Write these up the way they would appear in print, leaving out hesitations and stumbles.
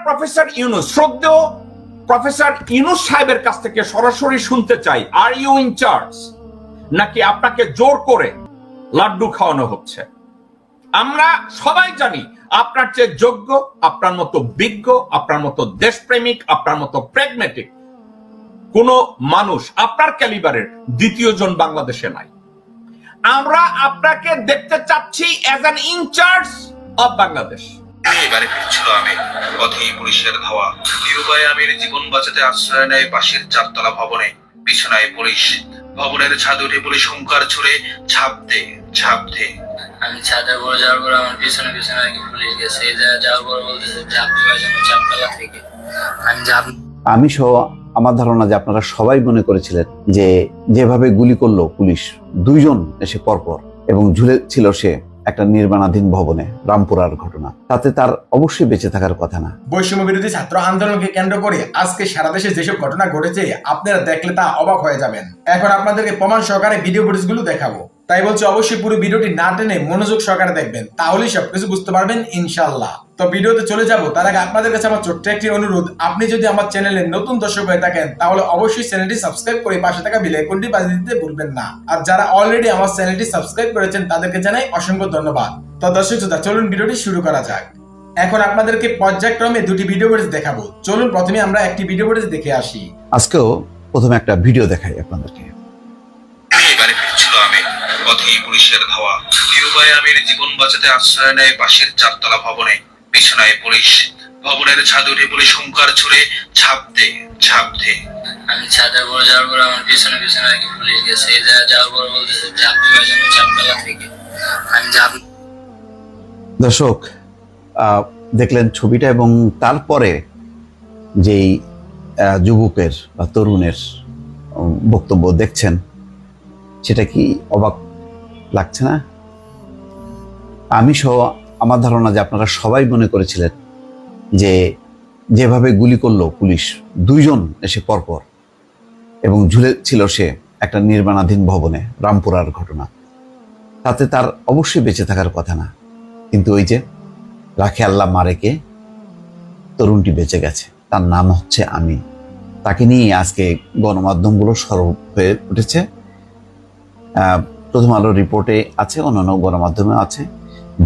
Professor Yunus, শ্রদ্ধেয় professor Yunus সাহেবের কাছ থেকে সরাসরি শুনতে চাই, আর ইউ ইন চার্জ, নাকি আপনাকে জোর করে লাড্ডু খাওয়ানো হচ্ছে? আমরা সবাই জানি আপনার চেয়ে যোগ্য, আপনার মতো বিজ্ঞ, আপনার মতো দেশপ্রেমিক, আপনার মতো প্র্যাগম্যাটিক কোন মানুষ আপনার ক্যালিবারের দ্বিতীয় জন বাংলাদেশে নাই। আমরা আপনাকে দেখতে চাচ্ছি as an incharge of Bangladesh. এবারে ফিরছিল আমি, পথেই পুলিশের ধাওয়া, নিরুপায় আমির জীবন বাঁচাতে আশ্রয় নেয় পাশের চারতলা ভবনে। বিছানায় পুলিশ, ভবনের ছাদ উঠে পুলিশ হুঙ্কার ছুড়ে ঝাঁপ দে। আমি ছাদে পড়ে যাওয়ার পর আমার পিছনে পিছনে পুলিশ গেছে, এই জায়গায় যাওয়ার পর বলতেছে ঝাঁপ দেওয়ার জন্য চারতলা থেকে। আমি সহ আমার ধারণা যে আপনারা সবাই মনে করেছিলেন যে যেভাবে গুলি করলো পুলিশ, দুইজন এসে পরপর, এবং ঝুলে ছিল সে একটা নির্মাণাধীন ভবনে, রামপুরার ঘটনা, তাতে তার অবশ্যই বেঁচে থাকার কথা না। বৈষম্য বিরোধী ছাত্র আন্দোলনকে কেন্দ্র করে আজকে সারা দেশে যেসব ঘটনা ঘটেছে আপনারা দেখলে তা অবাক হয়ে যাবেন। এখন আপনাদেরকে প্রমাণ সহকারে ভিডিও ফুটেজগুলো দেখাবো, তাই বলছি অবশ্যই পুরো ভিডিওটি না টেনে মনোযোগ সহকারে দেখবেন, তাহলেই সবকিছু বুঝতে পারবেন ইনশাআল্লাহ। তো ভিডিওতে চলে যাব তার আগে আপনাদের কাছে আমার ছোট্ট একটি অনুরোধ, আপনি যদি আমার চ্যানেলে নতুন দর্শক হয়ে থাকেন তাহলে অবশ্যই চ্যানেলটি সাবস্ক্রাইব করে পাশে থাকা বেল আইকনটি বাজিয়ে দিতে ভুলবেন না। আর যারা অলরেডি আমার চ্যানেলটি সাবস্ক্রাইব করেছেন তাদেরকে জানাই অসংখ্য ধন্যবাদ। তো দর্শক শ্রোতা, চলুন ভিডিওটি শুরু করা যাক। এখন আপনাদেরকে পর্যায়ক্রমে দুটি ভিডিও ফুটেজ দেখাবো। চলুন প্রথমে আমরা একটি ভিডিও ফুটেজ দেখে আসি। আজকেও প্রথমে একটা ভিডিও দেখাই আপনাদেরকে। এবারে ফিরছিল আমি, পথেই পুলিশের ধাওয়া, নিরুপায় আমির জীবন বাঁচাতে আশ্রয় নেয় পাশের চারতলা ভবনে। বিছানায় পুলিশ, ভবনের ছাদ উঠে পুলিশ হুঙ্কার ছুড়ে ঝাঁপ দে। আমি ছাদে পড়ে যাওয়ার পর আমার পিছনে পিছনে পুলিশ গেছে, এই জায়গায় যাওয়ার পর বলতেছে ঝাঁপ দেওয়ার জন্য চারতলা থেকে। আমি ঝাঁপ। দর্শক দেখলেন ছবিটা, এবং তারপরে যেই যুবকের বা তরুণের বক্তব্য দেখছেন, সেটা কি অবাক লাগছে না? আমি সহ আমার ধারণা যে আপনারা সবাই মনে করেছিলেন যে যেভাবে গুলি করলো পুলিশ, দুইজন এসে পরপর, এবং ঝুলে ছিল সে একটা নির্মাণাধীন ভবনে, রামপুরার ঘটনা, তাতে তার অবশ্যই বেঁচে থাকার কথা না। কিন্তু ওই যে রাখে আল্লাহ মারেকে, তরুণটি বেঁচে গেছে, তার নাম হচ্ছে আমিন। তাকে নিয়ে আজকে গণমাধ্যমগুলো সরব হয়ে উঠেছে। প্রথম আলো রিপোর্টে আছে, অন্যান্য গণমাধ্যমে আছে।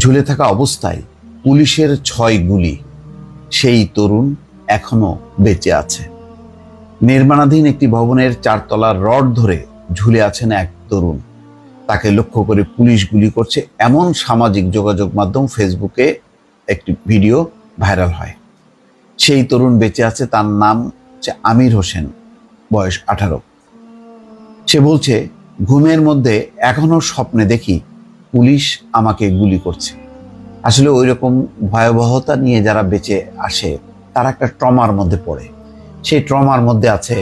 ঝুলে থাকা অবস্থায় পুলিশের 6 গুলি, সেই তরুণ এখনো বেঁচে আছে। নির্মাণাধীন একটি ভবনের 4 তলার রড ধরে ঝুলে আছেন এক তরুণ, তাকে লক্ষ্য করে পুলিশ গুলি করছে, এমন সামাজিক যোগাযোগ মাধ্যম ফেসবুকে একটি ভিডিও ভাইরাল হয়। সেই তরুণ বেঁচে আছে, তার নাম হচ্ছে আমির হোসেন, বয়স 18। সে বলছে, ঘুমের মধ্যে এখনো স্বপ্নে দেখি পুলিশ আমাকে গুলি করছে। আসলে ওই রকম ভয়াবহতা নিয়ে যারা বেঁচে আসে তারা একটা ট্রমার মধ্যে পড়ে। সেই ট্রমার মধ্যে আছে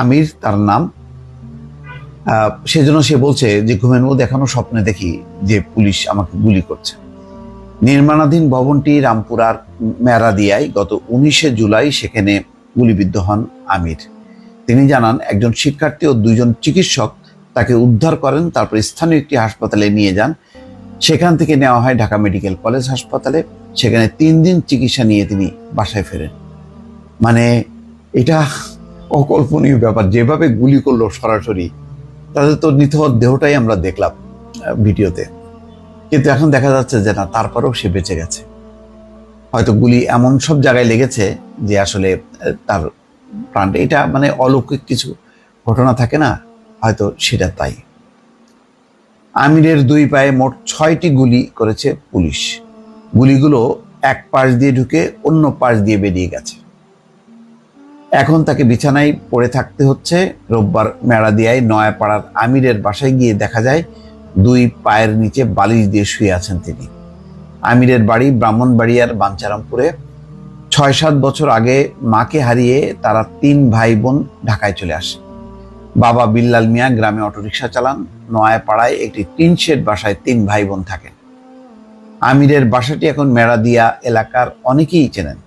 আমির তার নাম। সেজন্য সে বলছে যে ঘুমের মধ্যে এখনো স্বপ্নে দেখি যে পুলিশ আমাকে গুলি করছে। নির্মাণাধীন ভবনটি রামপুরার মেরাদিয়ায় গত 19শে জুলাই সেখানে গুলিবিদ্ধ হন আমির। তিনি জানান, একজন শিক্ষার্থী ও 2জন চিকিৎসক তাকে উদ্ধার করেন, তারপর স্থানীয় একটি হাসপাতালে নিয়ে যান। সেখান থেকে নেওয়া হয় ঢাকা মেডিকেল কলেজ হাসপাতালে। সেখানে 3 দিন চিকিৎসা নিয়ে তিনি বাসায় ফেরেন। মানে এটা অকল্পনীয় ব্যাপার, যেভাবে গুলি করলো সরাসরি, তাদের তো নিথর দেহটাই আমরা দেখলাম ভিডিওতে, কিন্তু এখন দেখা যাচ্ছে যে না, তারপরেও সে বেঁচে গেছে। হয়তো গুলি এমন সব জায়গায় লেগেছে যে আসলে তার প্রাণটা, এটা মানে অলৌকিক কিছু ঘটনা থাকে না, হয়তো সেটা তাই। আমিরের 2 পায়ে মোট 6টি গুলি করেছে পুলিশ। গুলিগুলো এক পাশ দিয়ে ঢুকে অন্য পাশ দিয়ে বেরিয়ে গেছে। এখন তাকে বিছানায় পড়ে থাকতে হচ্ছে। রোববার মেরাদিয়ায় নয়াপাড়ার আমিরের বাসায় গিয়ে দেখা যায় 2 পায়ের নিচে বালিশ দিয়ে শুয়ে আছেন তিনি। আমিরের বাড়ি ব্রাহ্মণবাড়িয়ার বাঞ্চারামপুরে। 6-7 বছর আগে মাকে হারিয়ে তারা 3 ভাই বোন ঢাকায় চলে আসে। বাবা বিল্লাল মিয়া গ্রামে অটোরিকশা চালান। নয়াপাড়ায় একটি টিন শেড বাসায় 3 ভাই বোন থাকেন। আমিরের বাসাটি এখন মেরাদিয়া এলাকার অনেকেই চেনেন।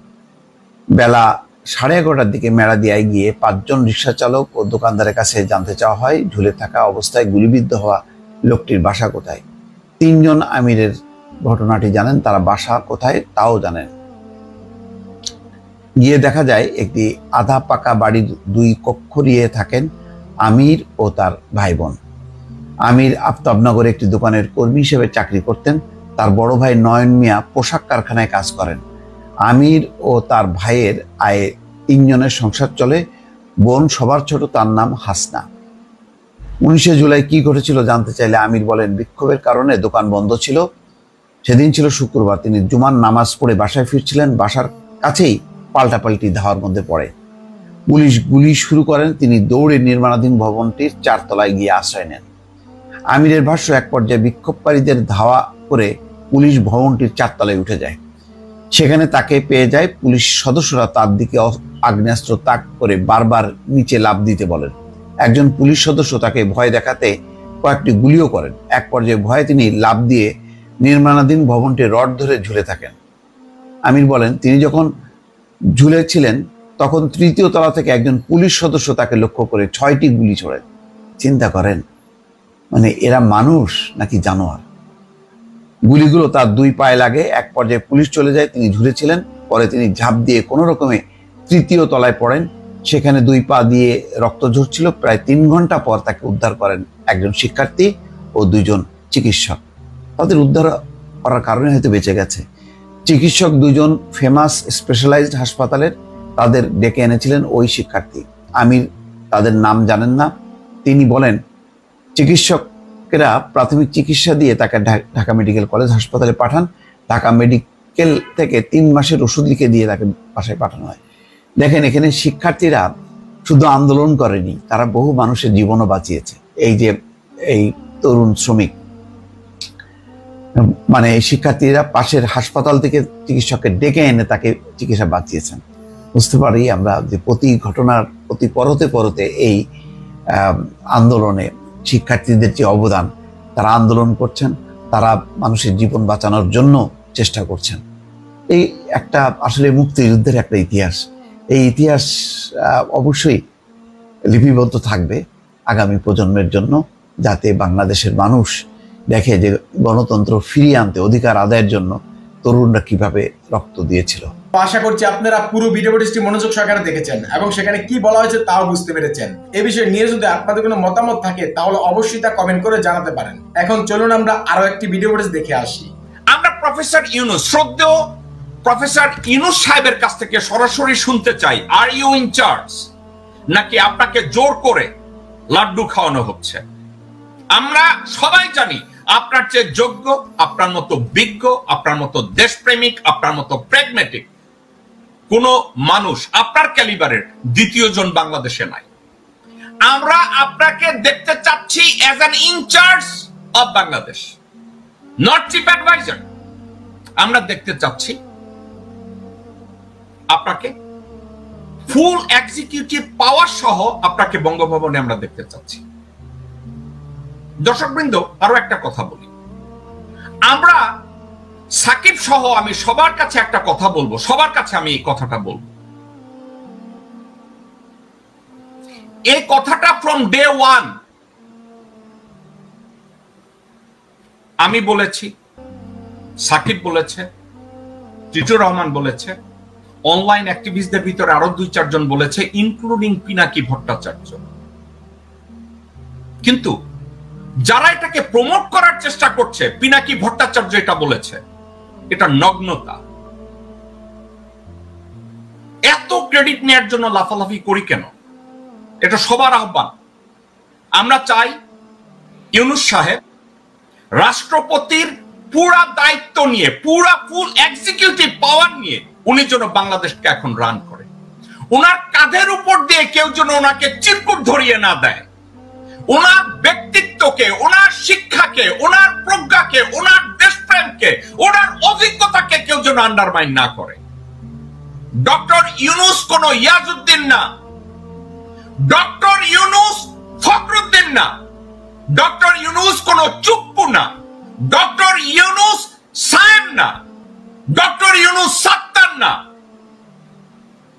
বেলা 11:30টার দিকে মেরাদিয়ায় গিয়ে 5 জন রিক্সা চালক ও দোকানদারের কাছে জানতে চাওয়া হয় ঝুলে থাকা অবস্থায় গুলিবিদ্ধ হওয়া লোকটির বাসা কোথায়। 3 জন আমিরের ঘটনাটি জানেন, তারা বাসা কোথায় তাও জানেন। গিয়ে দেখা যায় একটি আধা পাকা বাড়ির 2 কক্ষ নিয়ে থাকেন আমির ও তার ভাই বোন। আমির আফতাবনগরে একটি দোকানের কর্মী হিসেবে চাকরি করতেন। তার বড় ভাই নয়ন মিয়া পোশাক কারখানায় কাজ করেন। আমির ও তার ভাইয়ের আয়ে 3 জনের সংসার চলে। বোন সবার ছোট, তার নাম হাসনা। 19শে জুলাই কি ঘটেছিল জানতে চাইলে আমির বলেন, বিক্ষোভের কারণে দোকান বন্ধ ছিল। সেদিন ছিল শুক্রবার। তিনি জুমার নামাজ পড়ে বাসায় ফিরছিলেন। বাসার কাছেই পাল্টাপাল্টি ধাওয়ার মধ্যে পড়ে। পুলিশ গুলি শুরু করেন। তিনি দৌড়ে নির্মাণাধীন ভবনটির 4 তলায় গিয়ে আশ্রয় নেন। আমিরের ভাষ্য, এক পর্যায়ে বিক্ষোভকারীদের ধাওয়া করে পুলিশ ভবনটির 4 তলায় উঠে যায়। সেখানে তাকে পেয়ে যায়। পুলিশ সদস্যরা তার দিকে আগ্নেয়াস্ত্র তাক করে বারবার নিচে লাফ দিতে বলেন। একজন পুলিশ সদস্য তাকে ভয় দেখাতে কয়েকটি গুলিও করেন। এক পর্যায়ে ভয়ে তিনি লাফ দিয়ে নির্মাণাধীন ভবনটি রড ধরে ঝুলে থাকেন। আমির বলেন, তিনি যখন ঝুলেছিলেন তখন 3য় তলা থেকে একজন পুলিশ সদস্য তাকে লক্ষ্য করে 6টি গুলি ছোড়েন। চিন্তা করেন, মানে এরা মানুষ নাকি জানোয়ার? গুলিগুলো তার 2 পায়ে লাগে। এক পর্যায়ে পুলিশ চলে যায়। তিনি ঝুলেছিলেন। পরে তিনি ঝাঁপ দিয়ে কোনো রকমে 3য় তলায় পড়েন। সেখানে 2 পা দিয়ে রক্ত ঝরছিল। প্রায় 3 ঘন্টা পর তাকে উদ্ধার করেন একজন শিক্ষার্থী ও 2 জন চিকিৎসক। তাদের উদ্ধার করার কারণে হয়তো বেঁচে গেছে। চিকিৎসক 2 জন ফেমাস স্পেশালাইজড হাসপাতালের, তাদের ডেকে এনেছিলেন ওই শিক্ষার্থী। আমির তাদের নাম জানেন না। তিনি বলেন, চিকিৎসকেরা প্রাথমিক চিকিৎসা দিয়ে তাকে ঢাকা মেডিকেল কলেজ হাসপাতালে পাঠান। ঢাকা মেডিকেল থেকে 3 মাসের ওষুধ লিখে দিয়ে তাকে বাসায় পাঠানো হয়। দেখেন, এখানে শিক্ষার্থীরা শুধু আন্দোলন করেনি, তারা বহু মানুষের জীবনও বাঁচিয়েছে। এই যে এই তরুণ শ্রমিক, মানে শিক্ষার্থীরা পাশের হাসপাতাল থেকে চিকিৎসককে ডেকে এনে তাকে চিকিৎসা বাঁচিয়েছেন। বুঝতে পারি আমরা যে প্রতি ঘটনার প্রতি পরতে পরতে এই আন্দোলনে শিক্ষার্থীদের যে অবদান, তারা আন্দোলন করছেন, তারা মানুষের জীবন বাঁচানোর জন্য চেষ্টা করছেন। এই একটা আসলে মুক্তিযুদ্ধের একটা ইতিহাস। এই ইতিহাস অবশ্যই লিপিবদ্ধ থাকবে আগামী প্রজন্মের জন্য, যাতে বাংলাদেশের মানুষ দেখে যে গণতন্ত্র ফিরিয়ে আনতে, অধিকার আদায়ের জন্য তরুণরা কিভাবে রক্ত দিয়েছিল। আশা করছি আপনারা পুরো ভিডিওটি মনোযোগ সহকারে দেখেছেন এবং সেখানে কি বলা হয়েছে তাও বুঝতে পেরেছেন। এই বিষয়ে নিয়ে যদি আপনাদের কোনো মতামত থাকে তাহলে অবশ্যই তা কমেন্ট করে জানাতে পারেন। এখন চলুন আমরা আরো একটি ভিডিও দেখে আসি। আমরা প্রফেসর ইউনূস, শ্রদ্ধেয় প্রফেসর ইউনূস সাহেবের কাছ থেকে সরাসরি শুনতে চাই, আর ইউ ইন চার্জ, নাকি আপনাকে জোর করে লাড্ডু খাওয়ানো হচ্ছে? আমরা সবাই জানি আপনার চেয়ে যোগ্য, আপনার মতো বিজ্ঞ, আপনার মতো দেশপ্রেমিক, আপনার মতো প্র্যাগম্যাটিক কোন মানুষ আপনার ক্যালিবারের দ্বিতীয় জন বাংলাদেশে নাই। আমরা আপনাকে দেখতে চাচ্ছি as an incharge of Bangladesh, not chief adviser. আমরা দেখতে চাচ্ছি আপনাকে ফুল এক্সিকিউটিভ পাওয়ার সহ আপনাকে বঙ্গভবনে আমরা দেখতে চাচ্ছি। দর্শকবৃন্দ, আরো একটা কথা বলি, আমরা সাকিব সহ আমি সবার কাছে একটা কথা বলবো, সবার কাছে আমি এই কথাটা বলবো। এই কথাটা ফ্রম ডে 1 আমি বলেছি, সাকিব বলেছে, টিটুর রহমান বলেছে, অনলাইন অ্যাক্টিভিস্টদের ভিতরে আরো 2-4 জন বলেছে, ইনক্লুডিং পিনাকি ভট্টাচার্য। কিন্তু যারা এটাকে প্রমোট করার চেষ্টা করছে, পিনাকি ভট্টাচার্য এটা বলেছে, এটা নগ্নতা। এত ক্রেডিট নেওয়ার জন্য লাফালাফি করি কেন? এটা সবার আহ্বান। আমরা চাই ইউনূস সাহেব রাষ্ট্রপতির পুরা দায়িত্ব নিয়ে, পুরা ফুল এক্সিকিউটিভ পাওয়ার নিয়ে উনি যেন বাংলাদেশকে এখন রান করে। ওনার কাঁধের উপর দিয়ে কেউ যেন ওনাকে চিরকুট ধরিয়ে না দেয়। ওনার ব্যক্তিত্বকে, ওনার শিক্ষাকে, ওনার প্রজ্ঞাকে, ওনার দেশপ্রেমকে, ওনার অভিজ্ঞতাকে কেউ যেন আন্ডারমাইন না করে। ডক্টর ইউনূস কোন ইয়াজউদ্দিন না, ডক্টর ইউনূস ফখরুদ্দিন না, ডক্টর ইউনূস কোন চুপ্পু না, ডক্টর ইউনূস সায়েম না, ডক্টর ইউনূস সাত্তার না।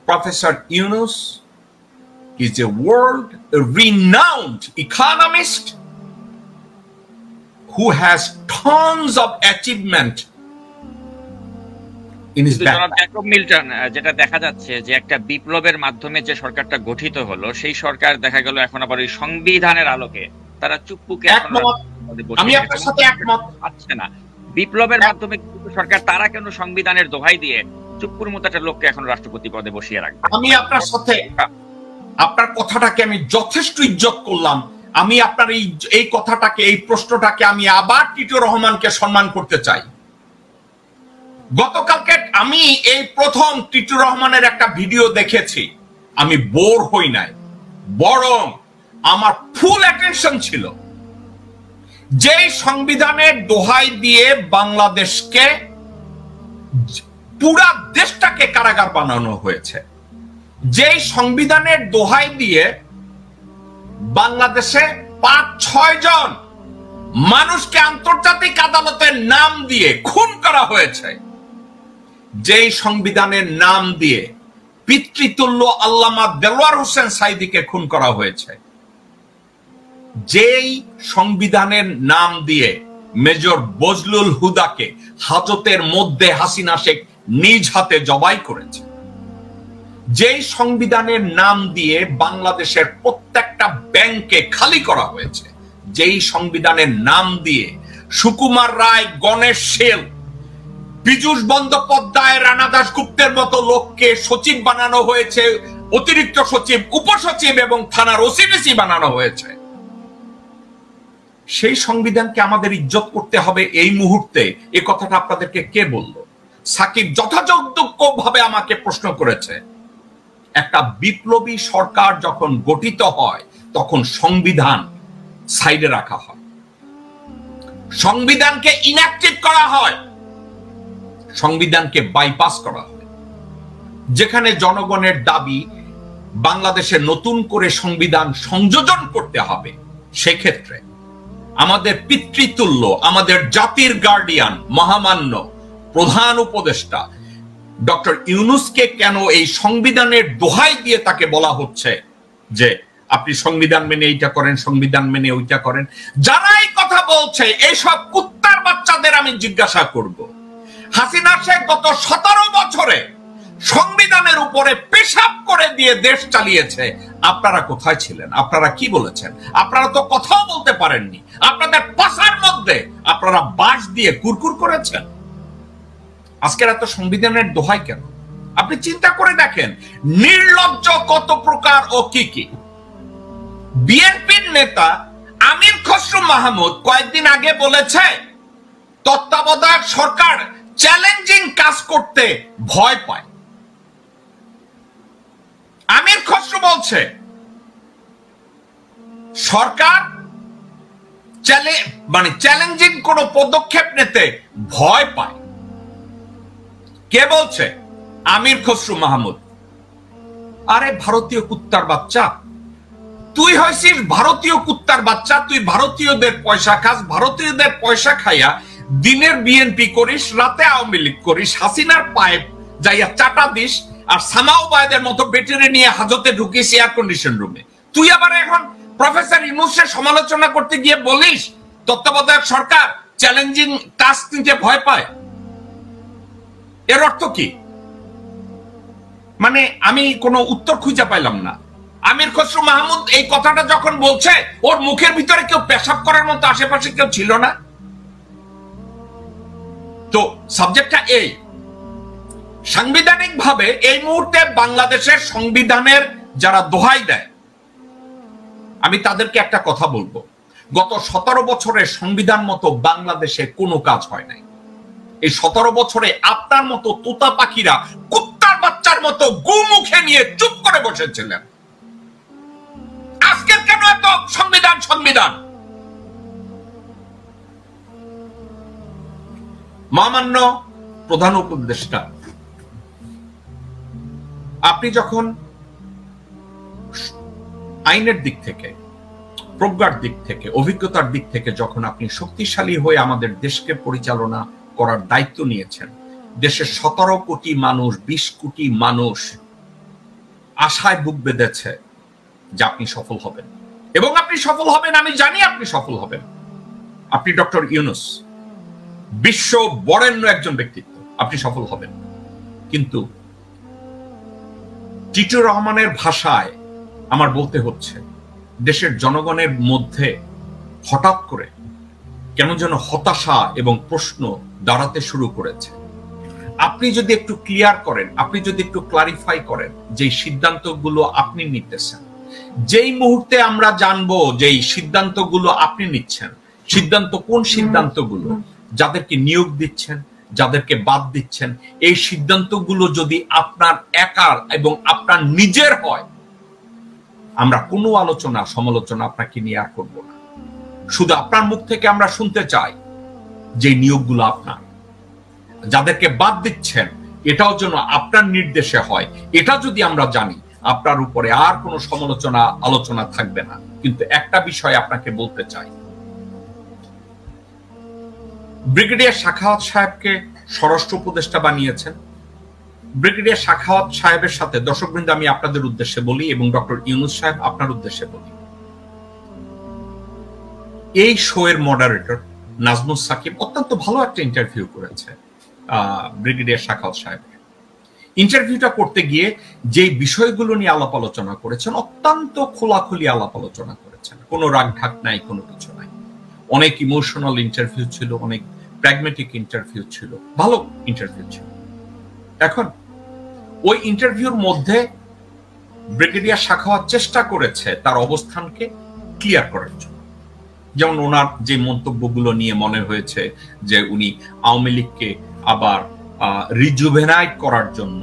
Professor Yunus is a world-renowned economist who has tons of achievement in his কিন্তু back. জনাব জ্যাকব মিল্টন, যেটা দেখা যাচ্ছে যে একটা বিপ্লবের মাধ্যমে যে সরকারটা গঠিত হলো, সেই সরকার দেখা গেল এখন আবার ওই সংবিধানের আলোকে তারা চুপ্পুকে এখন একমত। রাষ্ট্রপতি বসিয়ে আমি রেখেছে। আপনার সাথে একমত। পাচ্ছে না বিপ্লবের মাধ্যমে কিন্তু সরকার, তারা কেন সংবিধানের দোহাই দিয়ে চুপ্পুর মতো একটা লোককে এখন রাষ্ট্রপতি পদে বসিয়ে রাখবে? আমি আপনার সাথে, আপনার কথাটাকে আমি যথেষ্ট ইজ্জত করলাম। আমি আপনার এই কথাটাকে, এই প্রশ্নটাকে আমি আবার টিটু রহমানকে সম্মান করতে চাই। গতকালকে আমি এই প্রথম টিটু রহমানের একটা ভিডিও দেখেছি, আমি বোর হই নাই, বরং আমার ফুল অ্যাটেনশন ছিল। যেই সংবিধানের দোহাই দিয়ে বাংলাদেশকে, পুরা দেশটাকে কারাগার বানানো হয়েছে, যেই সংবিধানের দোহাই দিয়ে বাংলাদেশে ৫-৬ জন মানুষকে আন্তর্জাতিক আদালতের নাম দিয়ে খুন করা হয়েছে, যেই সংবিধানের নাম দিয়ে পিতৃতুল্য আল্লামা দেলোয়ার হোসেন সাইদিকে খুন করা হয়েছে, যেই সংবিধানের নাম দিয়ে মেজর বজলুল হুদাকে হাজতের মধ্যে হাসিনা শেখ নিজ হাতে জবাই করেছে, যেই সংবিধানের নাম দিয়ে বাংলাদেশের প্রত্যেকটা ব্যাংকে খালি করা হয়েছে, যেই সংবিধানের নাম দিয়ে সুকুমার রায়, গণেশ শেল, পীযূষ বন্দ্যোপাধ্যায়, রানা দাশগুপ্তের মতো লোককে সচিব বানানো হয়েছে, অতিরিক্ত সচিব, উপসচিব এবং থানার ওসিডিসি বানানো হয়েছে, সেই সংবিধানকে আমাদের ইজ্জত করতে হবে এই মুহূর্তে, এ কথাটা আপনাদেরকে কে বলল? সাকিব যথাযোগ্যভাবে আমাকে প্রশ্ন করেছে। একটা বিপ্লবী সরকার যখন গঠিত হয় তখন সংবিধান সাইডে রাখা হয়, সংবিধানকে ইনঅ্যাক্টিভ করা হয়, সংবিধানকে বাইপাস করা হয়। যেখানে জনগণের দাবি বাংলাদেশে নতুন করে সংবিধান সংযোজন করতে হবে, সেক্ষেত্রে আমাদের পিতৃতুল্য, আমাদের জাতির গার্ডিয়ান, মহামান্য প্রধান উপদেষ্টা ডক্টর ইউনূসকে কেন এই সংবিধানের দোহাই দিয়ে তাকে বলা হচ্ছে যে আপনি সংবিধান মেনে এইটা করেন, সংবিধান মেনে ওইটা করেন? যারা এই কথা বলছে, এইসব কুত্তার বাচ্চাদের আমি জিজ্ঞাসা করব, হাসিনা শেখ গত 17 বছরে সংবিধানের উপরে পেশাব করে দিয়ে দেশ চালিয়েছে, আপনারা কোথায় ছিলেন? আপনারা কি বলেছেন? আপনারা তো কথাও বলতে পারেননি। আপনাদের পাশার মধ্যে আপনারা বাঁশ দিয়ে কুরকুর করেছেন। আজকের এত সংবিধানের দোহাই কেন? আপনি চিন্তা করে দেখেন নির্লজ্জ কত প্রকার ও কি কি। বিএনপির নেতা আমির খসরু মাহমুদ কয়েকদিন আগে বলেছে তত্ত্বাবধায়ক সরকার চ্যালেঞ্জিং কাজ করতে ভয় পায়। আমির খসরু বলছে সরকার চ্যালেঞ্জিং কোন পদক্ষেপ নিতে ভয় পায়। কে বলছে? আমির খসরু মাহমুদ। আরে ভারতীয় কুত্তার বাচ্চা, তুই হয়েছিস ভারতীয় কুত্তার বাচ্চা, তুই ভারতীয়দের পয়সা খাস, ভারতীয়দের পয়সা খাইয়া দিনের বিএনপি করিস, রাতে আওয়ামী লীগ করিস, হাসিনার পায়ে যাইয়া চাটা দিস, আর সামাওবায়দের মতো বেটারে নিয়ে হাজতে ঢুকিস এয়ার কন্ডিশন রুমে। তুই আবার এখন প্রফেসর ইউনূসের সমালোচনা করতে গিয়ে বলিস তত্ত্বাবধায়ক সরকার চ্যালেঞ্জিং টাস্ক নিতে ভয় পায়। এর অর্থ কি? মানে আমি কোনো উত্তর খুঁজে পাইলাম না। আমির খসরু মাহমুদ এই কথাটা যখন বলছে, ওর মুখের ভিতরে কেউ পেশাব করার মতো আশেপাশে কেউ ছিল না। তো সাবজেক্টটা এই, সাংবিধানিক ভাবে এই মুহূর্তে বাংলাদেশের সংবিধানের যারা দোহাই দেয়, আমি তাদেরকে একটা কথা বলবো, গত 17 বছরে সংবিধান মতো বাংলাদেশে কোনো কাজ হয় নাই। এই 17 বছরে আপনার মতো তোতা পাখিরা কুত্তার বাচ্চার মতো গু মুখে নিয়ে চুপ করে বসেছিলেন। আজকের কেন এত সংবিধান সংবিধান? মহামান্য প্রধান উপদেষ্টা, আপনি যখন আইনের দিক থেকে, প্রজ্ঞার দিক থেকে, অভিজ্ঞতার দিক থেকে যখন আপনি শক্তিশালী হয়ে আমাদের দেশকে পরিচালনা করার দায়িত্ব নিয়েছেন, দেশের 17 কোটি মানুষ, 20 কোটি মানুষ আশায় বুক বেঁধেছে যে আপনি সফল হবেন, এবং আপনি সফল হবেন, আমি জানি আপনি সফল হবেন। আপনি ডক্টর ইউনূস, বিশ্ব বরেণ্য একজন ব্যক্তিত্ব, আপনি সফল হবেন। কিন্তু টিটুর রহমানের ভাষায় আমার বলতে হচ্ছে, দেশের জনগণের মধ্যে হঠাৎ করে কেন যেন হতাশা এবং প্রশ্ন দাঁড়াতে শুরু করেছে। আপনি যদি একটু ক্লিয়ার করেন, আপনি যদি একটু ক্লারিফাই করেন যে সিদ্ধান্তগুলো আপনি নিতেছেন, যেই মুহূর্তে আমরা জানবো যে এই সিদ্ধান্তগুলো আপনি নিচ্ছেন, সিদ্ধান্ত কোন সিদ্ধান্তগুলো, যাদেরকে নিয়োগ দিচ্ছেন, যাদেরকে বাদ দিচ্ছেন, এই সিদ্ধান্তগুলো যদি আপনার একার এবং আপনার নিজের হয়, আমরা কোনো আলোচনা সমালোচনা আপনাকে নিয়ে আর করবো না। শুধু আপনার মুখ থেকে আমরা শুনতে চাই যে নিয়োগগুলো আপনার, যাদেরকে বাদ দিচ্ছেন এটাও যেন আপনার নির্দেশে হয়। এটা যদি আমরা জানি, আপনার উপরে আর কোনো সমালোচনা আলোচনা থাকবে না। কিন্তু একটা বিষয় আপনাকে বলতে চাই, ব্রিগেডিয়ার সাখাওয়াত সাহেবকে স্বরাষ্ট্র উপদেষ্টা বানিয়েছেন। ব্রিগেডিয়ার সাখাওয়াত সাহেবের সাথে, দর্শকবৃন্দ আমি আপনাদের উদ্দেশ্যে বলি এবং ডক্টর ইউনূস সাহেব আপনার উদ্দেশ্যে বলি, এই শো এর মডারেটর নাজমুস সাকিব অত্যন্ত ভালো একটা ইন্টারভিউ করেছে ব্রিগেডিয়ার সাখাওয়াত সাহেবের। ইন্টারভিউটা করতে গিয়ে যে বিষয়গুলো নিয়ে আলাপ আলোচনা করেছেন, অত্যন্ত খোলাখুলি আলাপ আলোচনা করেছেন, কোনো রাগ ঢাক নাই, কোনো কিছু নাই। অনেক ইমোশনাল ইন্টারভিউ ছিল, অনেক প্র্যাগমেটিক ইন্টারভিউ ছিল, ভালো ইন্টারভিউ ছিল। এখন ওই ইন্টারভিউর মধ্যে ব্রিগেডিয়ার সাখাওয়াত চেষ্টা করেছে তার অবস্থানকে ক্লিয়ার করার জন্য। যেমন ওনার যে মন্তব্যগুলো নিয়ে মনে হয়েছে যে উনি আওয়ামী লীগকে আবার রিজুভেনাইট করার জন্য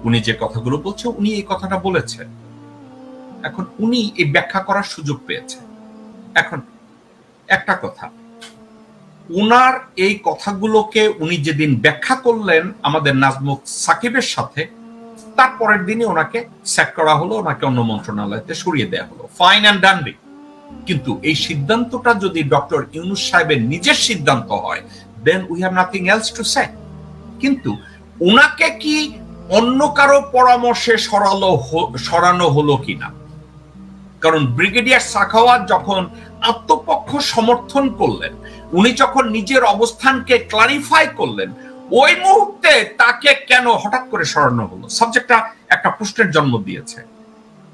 উনি যে কথাগুলো বলছে, উনি এই কথাটা বলেছে। এখন উনি এই ব্যাখ্যা করার সুযোগ পেয়েছে। এখন একটা কথা, উনার এই কথাগুলোকে উনি যেদিন ব্যাখ্যা করলেন আমাদের নাজমুস সাকিবের সাথে, তারপরের দিনে ওনাকে স্যাক করা হলো, ওনাকে অন্য মন্ত্রণালয়তে সরিয়ে দেওয়া হলো। ফাইন অ্যান্ড ডানলি। কিন্তু এই সিদ্ধান্তটা যদি ডক্টর ইউনূস সাহেবের নিজের সিদ্ধান্ত হয়, then we have nothing else to say. কিন্তু ওনাকে কি অন্য কারো পরামর্শে সরানো হলো কিনা? কারণ ব্রিগেডিয়ার সাখাওয়াত যখন আত্মপক্ষ সমর্থন করলেন, উনি যখন নিজের অবস্থানকে ক্লারিফাই করলেন, ওই মুহূর্তে তাকে কেন হঠাৎ করে সরানো হলো? সাবজেক্টটা একটা প্রশ্নের জন্ম দিয়েছে।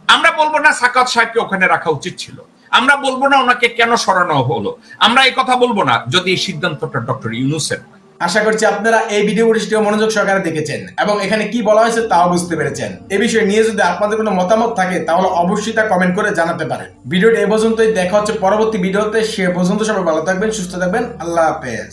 আমরা বলবো না সাখাওয়াত সাহেবকে ওখানে রাখা উচিত ছিল, আমরা বলবো না ওনাকে কেন সরানো হলো, আমরা এই কথা বলবো না যদি এই সিদ্ধান্তটা ডক্টর ইউনূসের। আশা করছি আপনারা এই ভিডিও ফুটেজটিও মনোযোগ সহকারে দেখেছেন এবং এখানে কি বলা হয়েছে তাও বুঝতে পেরেছেন। এই বিষয়ে নিয়ে যদি আপনাদের কোনো মতামত থাকে তাহলে অবশ্যই তা কমেন্ট করে জানাতে পারেন। ভিডিওটি এই পর্যন্তই, দেখা হচ্ছে পরবর্তী ভিডিওতে। সে পর্যন্ত সবাই ভালো থাকবেন, সুস্থ থাকবেন। আল্লাহ হাফেজ।